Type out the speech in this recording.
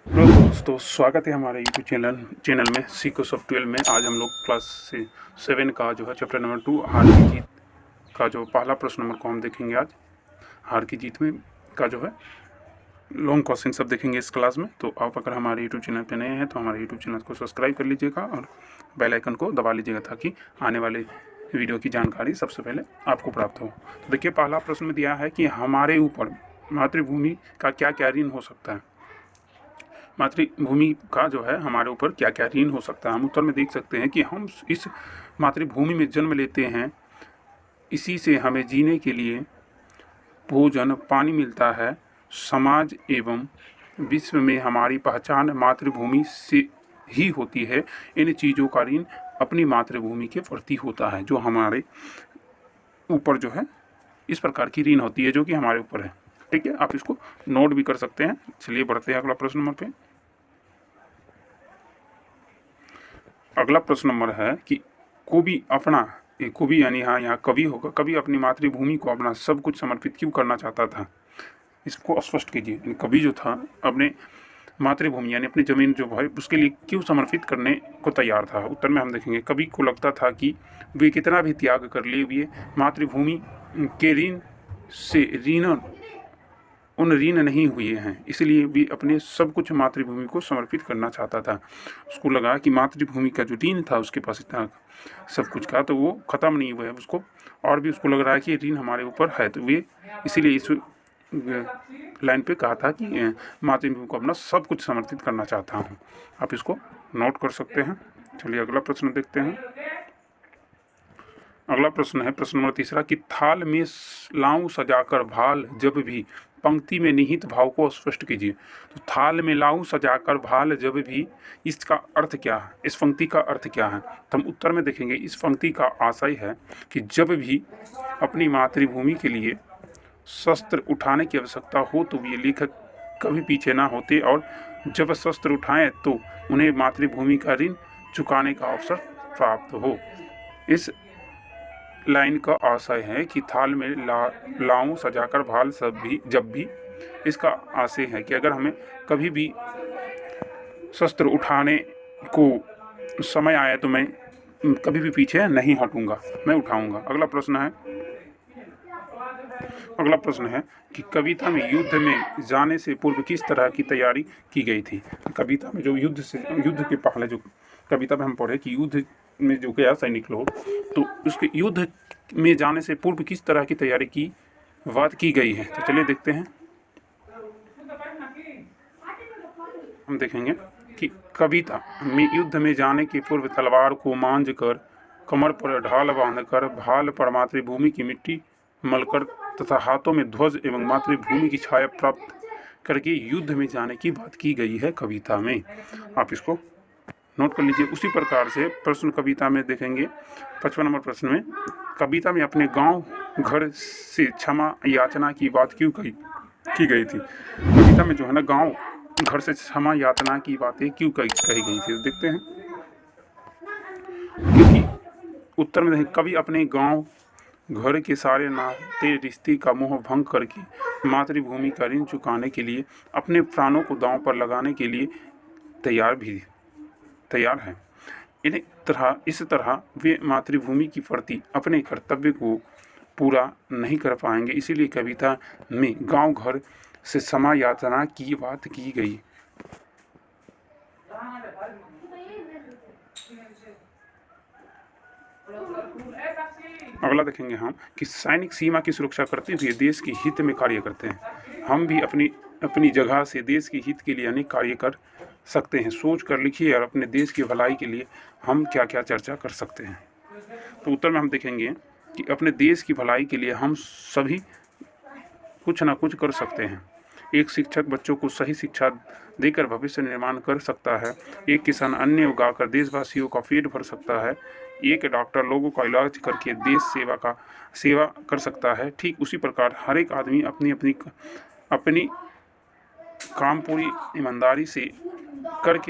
Hello दोस्तों, स्वागत है हमारे यूट्यूब चैनल में सीखो सब 12 में। आज हम लोग क्लास 7 का जो है चैप्टर नंबर 2 हार की जीत का जो पहला प्रश्न नंबर को हम देखेंगे। आज हार की जीत में का जो है लॉन्ग क्वेश्चन सब देखेंगे इस क्लास में। तो आप अगर हमारे यूट्यूब चैनल पे नए हैं तो हमारे यूट्यूब चैनल को सब्सक्राइब कर लीजिएगा और बेल आइकन को दबा लीजिएगा ताकि आने वाले वीडियो की जानकारी सबसे पहले आपको प्राप्त हो। तो देखिए, पहला प्रश्न में दिया है कि हमारे ऊपर मातृभूमि का क्या क्या ऋण हो सकता है। मातृभूमि का जो है हमारे ऊपर क्या क्या ऋण हो सकता है। हम उत्तर में देख सकते हैं कि हम इस मातृभूमि में जन्म लेते हैं, इसी से हमें जीने के लिए भोजन पानी मिलता है। समाज एवं विश्व में हमारी पहचान मातृभूमि से ही होती है। इन चीज़ों का ऋण अपनी मातृभूमि के प्रति होता है। जो हमारे ऊपर जो है इस प्रकार की ऋण होती है जो कि हमारे ऊपर है। ठीक है, आप इसको नोट भी कर सकते हैं। चलिए बढ़ते हैं अगला प्रश्न नंबर पे। अगला प्रश्न नंबर है कि कवि यानी यहाँ कवि होगा, कवि अपनी मातृभूमि को अपना सब कुछ समर्पित क्यों करना चाहता था। इसको स्पष्ट कीजिए। कवि जो था अपने मातृभूमि यानी अपनी जमीन जो है उसके लिए क्यों समर्पित करने को तैयार था। उत्तर में हम देखेंगे, कवि को लगता था कि वे कितना भी त्याग कर ले, वे मातृभूमि के ऋण से ऋण नहीं हुए हैं, इसलिए भी अपने सब कुछ मातृभूमि को समर्पित करना चाहता था। उसको लगा कि मातृभूमि का जो ऋण था उसके पास इतना सब कुछ का, तो वो ख़त्म नहीं हुआ है उसको, और भी उसको लग रहा है कि ऋण हमारे ऊपर है। तो वे इसीलिए इस लाइन पे कहा था कि मातृभूमि को अपना सब कुछ समर्पित करना चाहता हूँ। आप इसको नोट कर सकते हैं। चलिए अगला प्रश्न देखते हैं। अगला प्रश्न है प्रश्न नंबर 3 कि थाल में लाऊं सजाकर भाल जब भी, पंक्ति में निहित भाव को स्पष्ट कीजिए। तो थाल में लाऊं सजाकर भाल जब भी, इसका अर्थ क्या है, इस पंक्ति का अर्थ क्या है। तो हम उत्तर में देखेंगे, इस पंक्ति का आशय है कि जब भी अपनी मातृभूमि के लिए शस्त्र उठाने की आवश्यकता हो तो ये लेखक कभी पीछे ना होते, और जब शस्त्र उठाएं तो उन्हें मातृभूमि का ऋण चुकाने का अवसर प्राप्त हो। इस लाइन का आशय है कि थाल में लाऊं सजाकर भाल जब भी, इसका आशय है कि अगर हमें कभी भी शस्त्र उठाने को समय आया तो मैं कभी भी पीछे नहीं हटूंगा, मैं उठाऊंगा। अगला प्रश्न है कि कविता में युद्ध में जाने से पूर्व किस तरह की तैयारी की गई थी। कविता में जो युद्ध के पहले जो कविता में हम पढ़े कि युद्ध में जो गया सैनिक लोग, तो उसके युद्ध में जाने से पूर्व किस तरह की तैयारी की बात की गई है। तो चलिए देखते हैं। हम देखेंगे कि कविता में युद्ध में जाने के पूर्व तलवार को मांझ कर, कमर पर ढाल बांधकर, भाल पर मातृभूमि की मिट्टी मलकर तथा हाथों में ध्वज एवं मातृभूमि की छाया प्राप्त करके युद्ध में जाने की बात की गई है कविता में। आप इसको नोट कर लीजिए। उसी प्रकार से प्रश्न कविता में देखेंगे 55 नंबर प्रश्न में, कविता में अपने गांव घर से क्षमा याचना की बात क्यों की गई थी। कविता में जो है ना गांव घर से क्षमा यातना की बातें क्यों कही गई थी, देखते हैं। क्योंकि उत्तर में देखें, कवि अपने गांव घर के सारे नाते रिश्ते का मोह भंग करके मातृभूमि का ऋण चुकाने के लिए अपने प्राणों को दांव पर लगाने के लिए तैयार है। इस तरह वे मातृभूमि की प्रति अपने कर्तव्य को पूरा नहीं कर पाएंगे, इसीलिए कविता में गांव घर से क्षमा याचना की बात की गई। अगला देखेंगे हम कि सैनिक सीमा की सुरक्षा करते हुए देश के हित में कार्य करते हैं। हम भी अपनी जगह से देश के हित के लिए अनेक कार्य कर सकते हैं। सोच कर लिखिए और अपने देश की भलाई के लिए हम क्या क्या चर्चा कर सकते हैं। तो उत्तर में हम देखेंगे कि अपने देश की भलाई के लिए हम सभी कुछ ना कुछ कर सकते हैं। एक शिक्षक बच्चों को सही शिक्षा देकर भविष्य निर्माण कर सकता है। एक किसान अन्न उगाकर देशवासियों का पेट भर सकता है। एक डॉक्टर लोगों का इलाज करके देश सेवा कर सकता है। ठीक उसी प्रकार हर एक आदमी अपनी काम पूरी ईमानदारी से करके